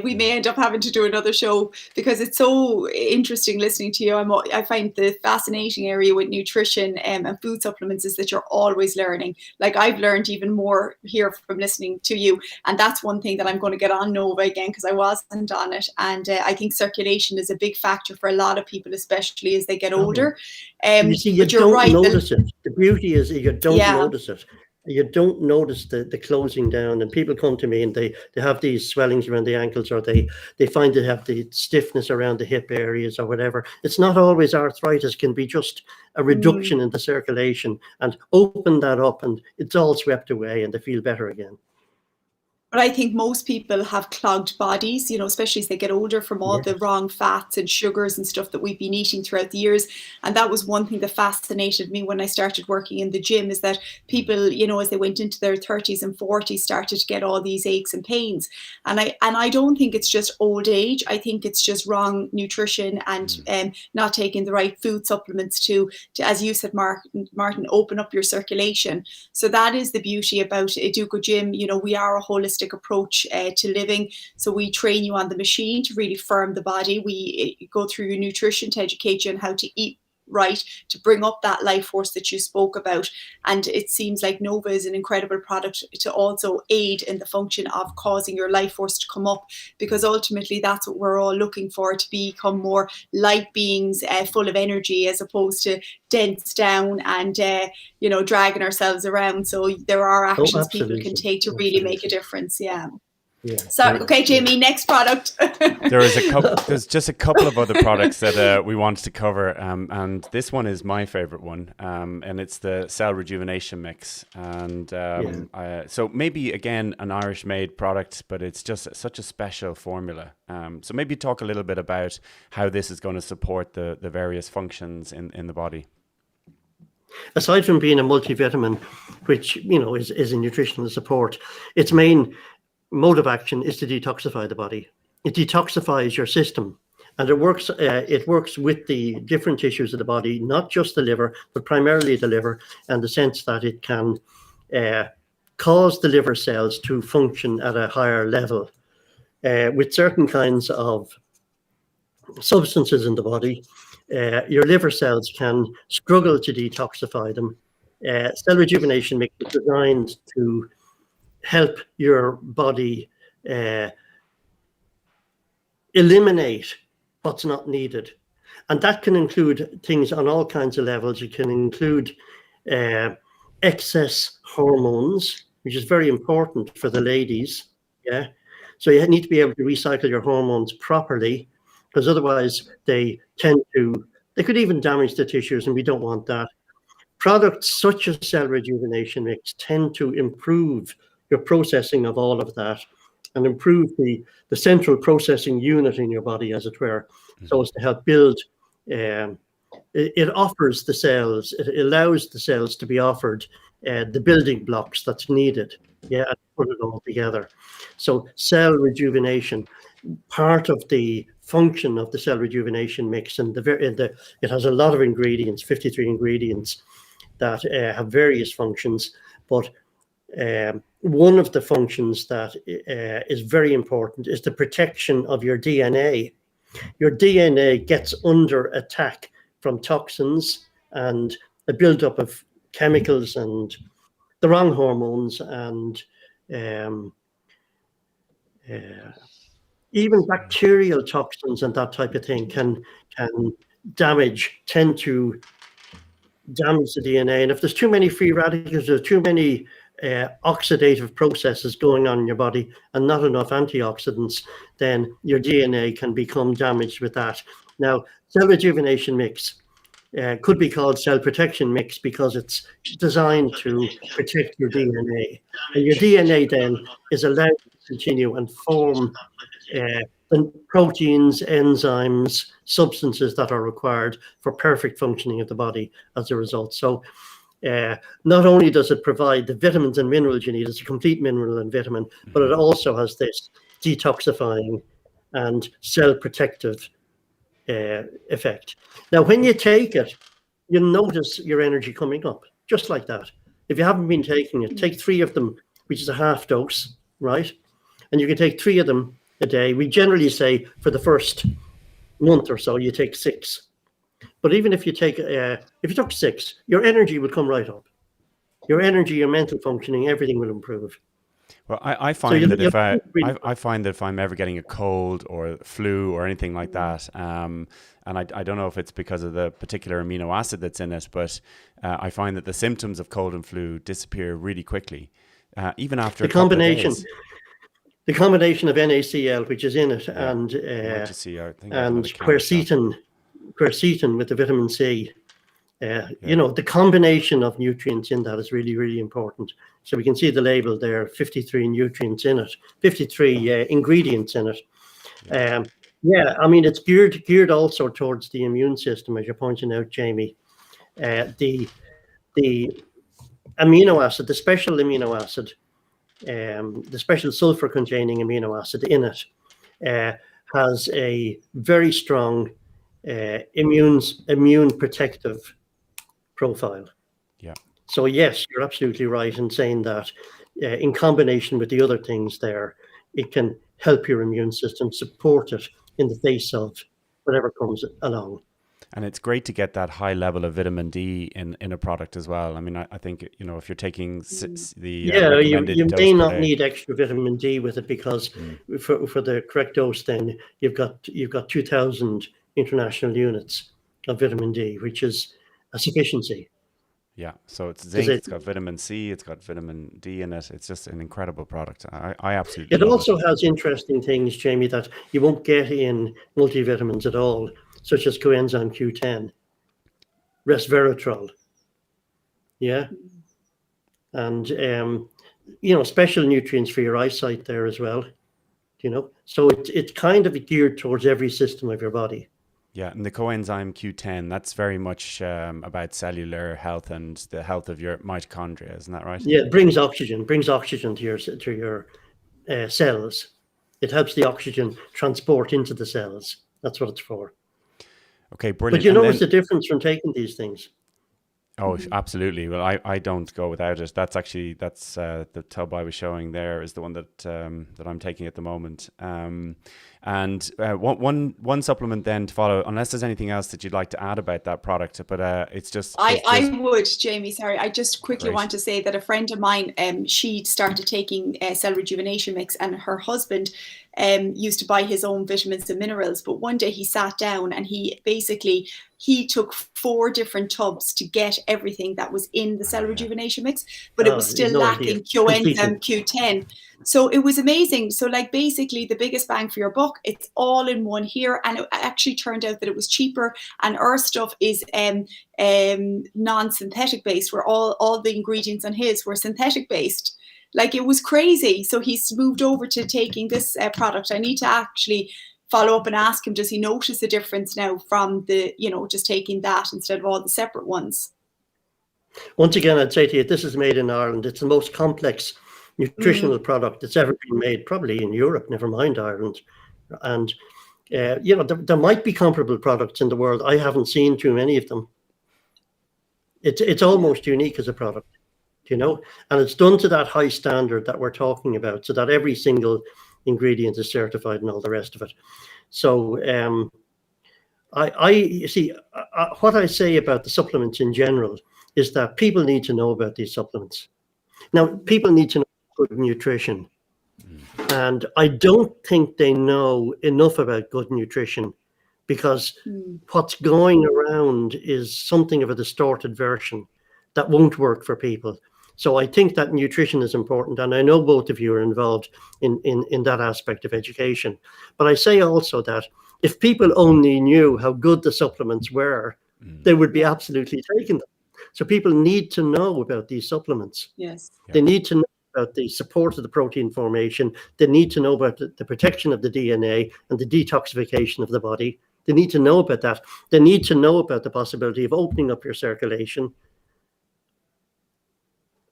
we may end up having to do another show because it's so interesting listening to you. I find the fascinating area with nutrition and food supplements is that you're always learning. Like, I've learned even more here from listening to you. And that's one thing that I'm going to get on Nova again, because I wasn't on it. And I think circulation is a big factor for a lot of people, especially as they get older. You see, you don't notice it. The beauty is you don't notice it. You don't notice the closing down. And people come to me and they have these swellings around the ankles, or they find they have the stiffness around the hip areas or whatever. It's not always arthritis. It can be just a reduction in the circulation, and open that up and it's all swept away and they feel better again. But I think most people have clogged bodies, especially as they get older, from all the wrong fats and sugars and stuff that we've been eating throughout the years. And that was one thing that fascinated me when I started working in the gym, is that people, as they went into their 30s and 40s, started to get all these aches and pains. And I don't think it's just old age. I think it's just wrong nutrition and not taking the right food supplements to, as you said, Martin, open up your circulation. So that is the beauty about Educogym. We are a holistic approach to living. So we train you on the machine to really firm the body. We go through your nutrition to educate you on how to eat right, to bring up that life force that you spoke about. And it seems like Nova is an incredible product to also aid in the function of causing your life force to come up, because ultimately that's what we're all looking for, to become more light beings, full of energy, as opposed to dense down and dragging ourselves around. So there are actions people can take to really make a difference. Yeah. So, okay, Jamie, nenext product. There's just a couple of other products that we wanted to cover, and this one is my favorite one, and it's the Cell Rejuvenation Mix. And so maybe again an Irish-made product, but it's just such a special formula. So maybe talk a little bit about how this is going to support the various functions in the body. Aside from being a multivitamin, which is a nutritional support, its main mode of action is to detoxify the body. It detoxifies your system, and it works with the different tissues of the body, not just the liver, but primarily the liver, and the sense that it can cause the liver cells to function at a higher level. With certain kinds of substances in the body, your liver cells can struggle to detoxify them. Cell Rejuvenation Mix is designed to help your body eliminate what's not needed. And that can include things on all kinds of levels. It can include excess hormones, which is very important for the ladies. Yeah. So you need to be able to recycle your hormones properly, because otherwise they could even damage the tissues, and we don't want that. Products such as Cell Rejuvenation Mix tend to improve your processing of all of that, and improve the central processing unit in your body, as it were, so as to help build. It offers the cells, it allows the cells to be offered the building blocks that's needed, to put it all together. So Cell Rejuvenation, part of the function of the cell rejuvenation mix, and it has a lot of ingredients, 53 ingredients that have various functions, but one of the functions that is very important is the protection of your DNA. Your DNA gets under attack from toxins and the buildup of chemicals and the wrong hormones, and even bacterial toxins and that type of thing can tend to damage the DNA. And if there's too many free radicals, there's too many oxidative processes going on in your body and not enough antioxidants, then your DNA can become damaged with that. Now, cell rejuvenation mix could be called cell protection mix because it's designed to protect your DNA. And your DNA then is allowed to continue and form the proteins, enzymes, substances that are required for perfect functioning of the body as a result. So not only does it provide the vitamins and minerals you need, it's a complete mineral and vitamin, but it also has this detoxifying and cell protective effect. Now, when you take it, you'll notice your energy coming up, just like that. If you haven't been taking it, take 3 of them, which is a half dose, right? And you can take 3 of them a day. We generally say for the first month or so, you take 6. But even if you take, if you took 6, your energy would come right up. Your energy, your mental functioning, everything will improve. Well, I find that I find that if I'm ever getting a cold or flu or anything like that, and I don't know if it's because of the particular amino acid that's in it, but I find that the symptoms of cold and flu disappear really quickly, even after the combination. The combination of NaCl, which is in it, and quercetin with the vitamin C. You know, the combination of nutrients in that is really, really important. So we can see the label there, 53 nutrients in it, 53 ingredients in it. Yeah, I mean, it's geared also towards the immune system, as you're pointing out, Jamie. The amino acid, the special amino acid, the special sulfur-containing amino acid in it has a very strong immune protective profile. Yeah. So yes, you're absolutely right in saying that in combination with the other things there, it can help your immune system, support it in the face of whatever comes along. And it's great to get that high level of vitamin D in a product as well. I mean, I think, you know, if you're taking the recommended you dose may not per day, need extra vitamin D with it, because for the correct dose, then you've got 2,000 international units of vitamin D, which is a sufficiency. Yeah, so it's zinc, it's got vitamin C, it's got vitamin D in it. It's just an incredible product. I absolutely love it. It also has interesting things, Jamie, that you won't get in multivitamins at all, such as coenzyme Q10, resveratrol. Yeah. And, you know, special nutrients for your eyesight there as well, you know. So it's kind of geared towards every system of your body. Yeah, and the coenzyme Q10, that's very much about cellular health and the health of your mitochondria, isn't that right? Yeah, it brings oxygen to your cells. It helps the oxygen transport into the cells. That's what it's for. Okay, brilliant. But you notice the difference from taking these things. Oh, absolutely. Well, I don't go without it. That's the tub I was showing there is the one that I'm taking at the moment. And one supplement then to follow, unless there's anything else that you'd like to add about that product, but it's just... I would, Jamie, sorry. I just quickly want to say that a friend of mine, she started taking cell rejuvenation mix, and her husband used to buy his own vitamins and minerals. But one day he sat down and he took 4 different tubs to get everything that was in the cell rejuvenation mix, but it was still lacking coenzyme Q10. So it was amazing. So like basically the biggest bang for your buck, it's all in one here. And it actually turned out that it was cheaper, and our stuff is non-synthetic based, where all the ingredients on his were synthetic based. Like, it was crazy. So he's moved over to taking this product. I need to actually follow up and ask him, does he notice a difference now from the, you know, just taking that instead of all the separate ones? Once again, I'd say to you, this is made in Ireland. It's the most complex nutritional product that's ever been made, probably in Europe, never mind Ireland. And there might be comparable products in the world. I haven't seen too many of them. It's almost unique as a product, and it's done to that high standard that we're talking about, so that every single ingredient is certified and all the rest of it. So I see what I say about the supplements in general is that people need to know about these supplements. Now, people need to know good nutrition. And I don't think they know enough about good nutrition, because what's going around is something of a distorted version that won't work for people. So I think that nutrition is important. And I know both of you are involved in that aspect of education. But I say also that if people only knew how good the supplements were, they would be absolutely taking them. So people need to know about these supplements. Yes. They need to know about the support of the protein formation. They need to know about the protection of the DNA and the detoxification of the body. They need to know about that. They need to know about the possibility of opening up your circulation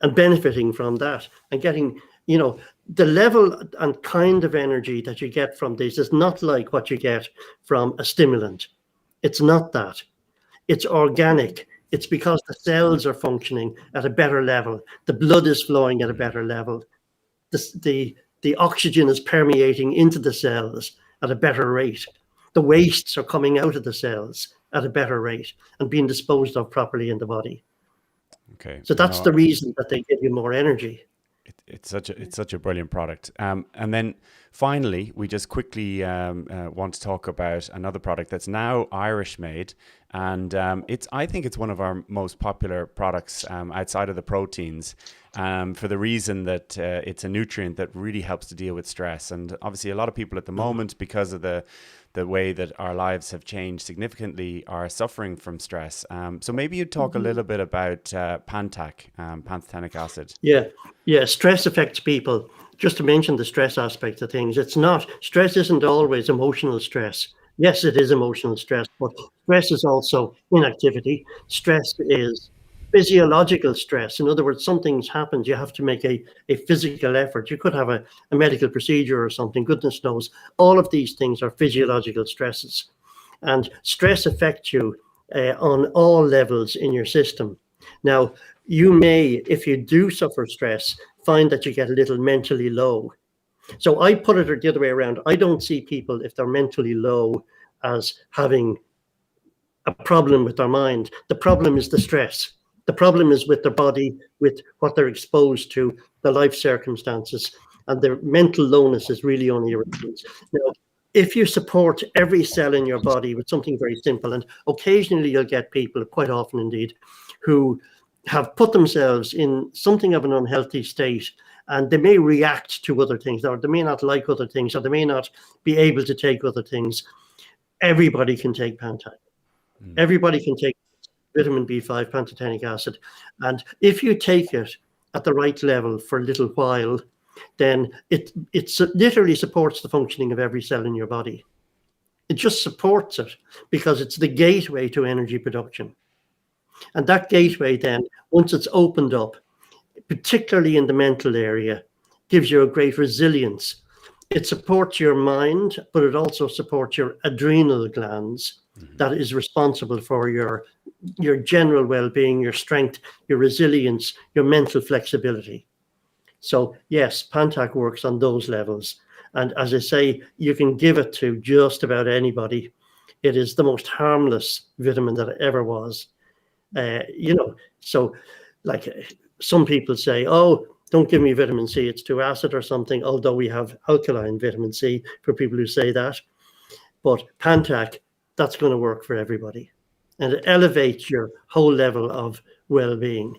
and benefiting from that, and getting, the level and kind of energy that you get from this is not like what you get from a stimulant. It's not that. It's organic. It's because the cells are functioning at a better level. The blood is flowing at a better level. The oxygen is permeating into the cells at a better rate. The wastes are coming out of the cells at a better rate and being disposed of properly in the body. Okay. So that's the reason that they give you more energy. It's such a brilliant product. And then finally, we just quickly want to talk about another product that's now Irish made, and I think it's one of our most popular products outside of the proteins, for the reason that it's a nutrient that really helps to deal with stress. And obviously, a lot of people at the moment, because of the way that our lives have changed significantly, are suffering from stress. So maybe you'd talk a little bit about Pantac, pantothenic acid. Yeah. Stress affects people. Just to mention the stress aspect of things, stress isn't always emotional stress. Yes, it is emotional stress, but stress is also inactivity. Stress is physiological stress. In other words, something's happened. You have to make a physical effort. You could have a medical procedure or something. Goodness knows. All of these things are physiological stresses. And stress affects you on all levels in your system. Now, you may, if you do suffer stress, find that you get a little mentally low. So I put it the other way around. I don't see people, if they're mentally low, as having a problem with their mind. The problem is the stress. The problem is with their body, with what they're exposed to, the life circumstances, and their mental lowness is really only a response. Now, if you support every cell in your body with something very simple, and occasionally you'll get people, quite often indeed, who have put themselves in something of an unhealthy state, and they may react to other things, or they may not like other things, or they may not be able to take other things. Everybody can take Pantac. Everybody can take vitamin B5, pantothenic acid. And if you take it at the right level for a little while, then it literally supports the functioning of every cell in your body. It just supports it because it's the gateway to energy production. And that gateway then, once it's opened up, particularly in the mental area, gives you a great resilience. It supports your mind, but it also supports your adrenal glands. That is responsible for your general well-being, your strength, your resilience, your mental flexibility. So yes, Pantac works on those levels. And as I say, you can give it to just about anybody. It is the most harmless vitamin that ever was. So like some people say, oh, don't give me vitamin C, it's too acid or something, although we have alkaline vitamin C for people who say that. But Pantac, that's going to work for everybody. And it elevates your whole level of well-being.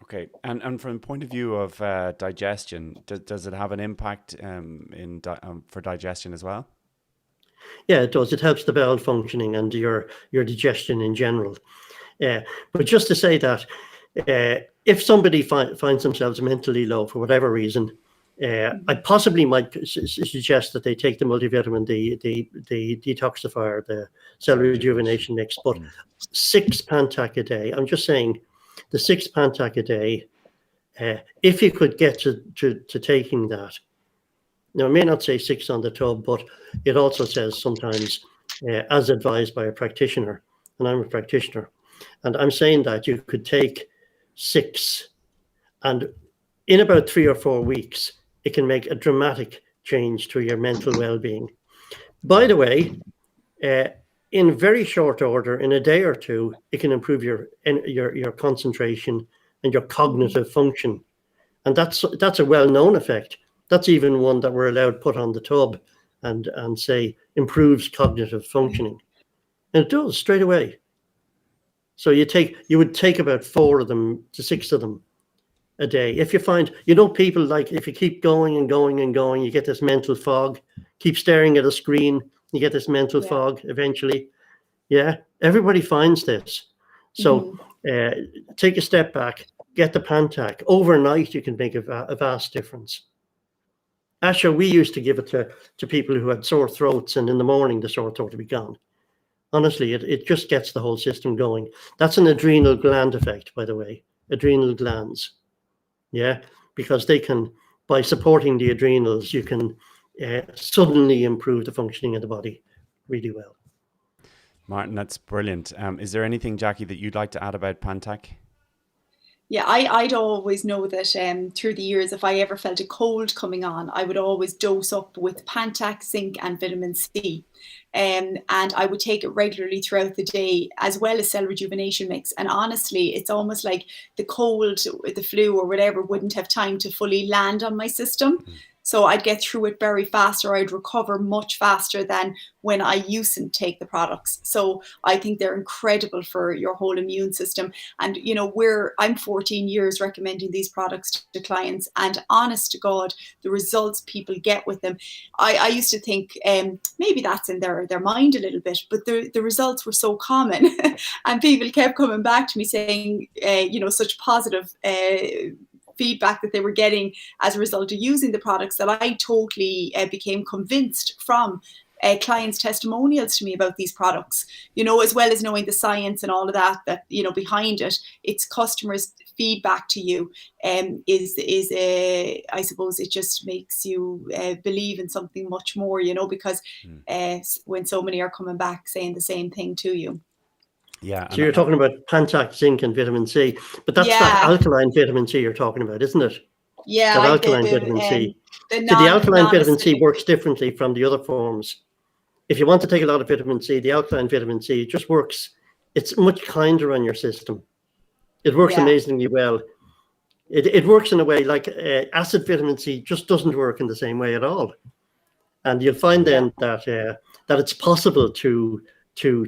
Okay, and from the point of view of digestion, does it have an impact for digestion as well? Yeah, it does. It helps the bowel functioning and your digestion in general. But just to say that, if somebody finds themselves mentally low for whatever reason, I possibly might suggest that they take the multivitamin, the detoxifier, the cell rejuvenation mix, but 6 Pantac a day. I'm just saying, the 6 Pantac a day, if you could get to taking that, Now, it may not say 6 on the tub, but it also says sometimes, as advised by a practitioner, and I'm a practitioner, and I'm saying that you could take 6, and in about 3 or 4 weeks, it can make a dramatic change to your mental well-being. By the way, in very short order, in a day or two, it can improve your concentration and your cognitive function. And that's a well-known effect. That's even one that we're allowed put on the tub and say improves cognitive functioning. And it does straight away. So you would take about 4 of them to 6 of them a day. If you find, people like, if you keep going and going and going, you get this mental fog. Keep staring at a screen, you get this mental fog eventually. Yeah, everybody finds this. So take a step back, get the Pantac. Overnight, you can make a vast difference. Asha, we used to give it to people who had sore throats, and in the morning, the sore throat would be gone. Honestly, it just gets the whole system going. That's an adrenal gland effect, by the way, adrenal glands. Yeah, because they can, by supporting the adrenals, you can suddenly improve the functioning of the body really well. Martin, that's brilliant. Is there anything, Jacqui, that you'd like to add about Pantac? Yeah, I'd always know that through the years, if I ever felt a cold coming on, I would always dose up with Pantac, zinc and vitamin C. And I would take it regularly throughout the day, as well as cell rejuvenation mix. And honestly, it's almost like the cold, the flu or whatever wouldn't have time to fully land on my system. So I'd get through it very fast, or I'd recover much faster than when I used to take the products. So I think they're incredible for your whole immune system. And, I'm 14 years recommending these products to clients, and honest to God, the results people get with them. I used to think maybe that's in their mind a little bit, but the results were so common and people kept coming back to me saying, such positive feedback that they were getting as a result of using the products, that I totally became convinced from clients' testimonials to me about these products, as well as knowing the science and all of that behind it. It's customers' feedback to you I suppose it just makes you believe in something much more, because when so many are coming back saying the same thing to you. Yeah. So you're talking about Pantac, zinc, and vitamin C, but that's that alkaline vitamin C you're talking about, isn't it? Yeah, that alkaline vitamin C. The alkaline vitamin C works differently from the other forms. If you want to take a lot of vitamin C, the alkaline vitamin C just works. It's much kinder on your system. It works amazingly well. It works in a way like acid vitamin C just doesn't work in the same way at all. And you'll find then that it's possible to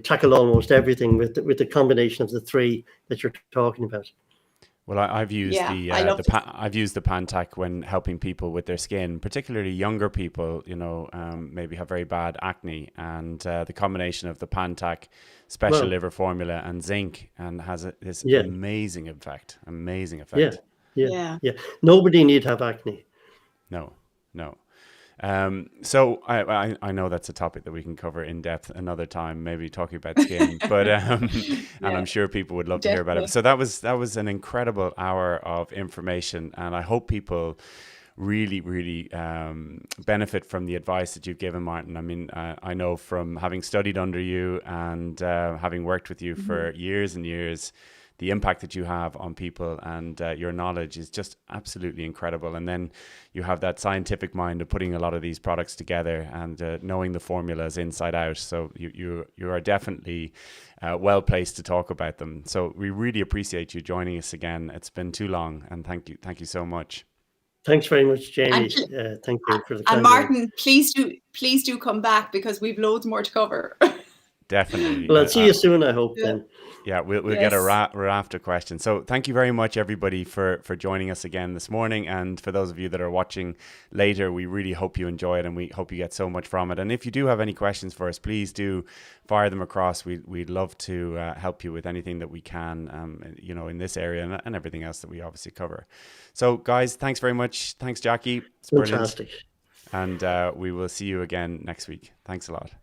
tackle almost everything with the combination of the 3 that you're talking about. Well, I've used I've used the Pantac when helping people with their skin, particularly younger people, maybe have very bad acne, and the combination of the Pantac special liver formula and zinc, and has this amazing effect. Yeah. Nobody need have acne. No. So I know that's a topic that we can cover in depth another time, maybe talking about skin, but and I'm sure people would love to hear about it. So that was an incredible hour of information, and I hope people really, really benefit from the advice that you've given, Martin. I mean, I know from having studied under you and having worked with you for years and years, the impact that you have on people, and your knowledge is just absolutely incredible. And then you have that scientific mind of putting a lot of these products together and knowing the formulas inside out. So you are definitely well placed to talk about them. So we really appreciate you joining us again. It's been too long, and thank you so much. Thanks very much, Jamie. Thank you for the time. And Martin, please do come back, because we've loads more to cover. Definitely. Well, I'll see you soon, I hope, then. Yeah, we'll get a raft of questions. So thank you very much, everybody, for joining us again this morning. And for those of you that are watching later, we really hope you enjoy it, and we hope you get so much from it. And if you do have any questions for us, please do fire them across. We'd love to help you with anything that we can, in this area and everything else that we obviously cover. So, guys, thanks very much. Thanks, Jacqui. It's brilliant. Fantastic. And we will see you again next week. Thanks a lot.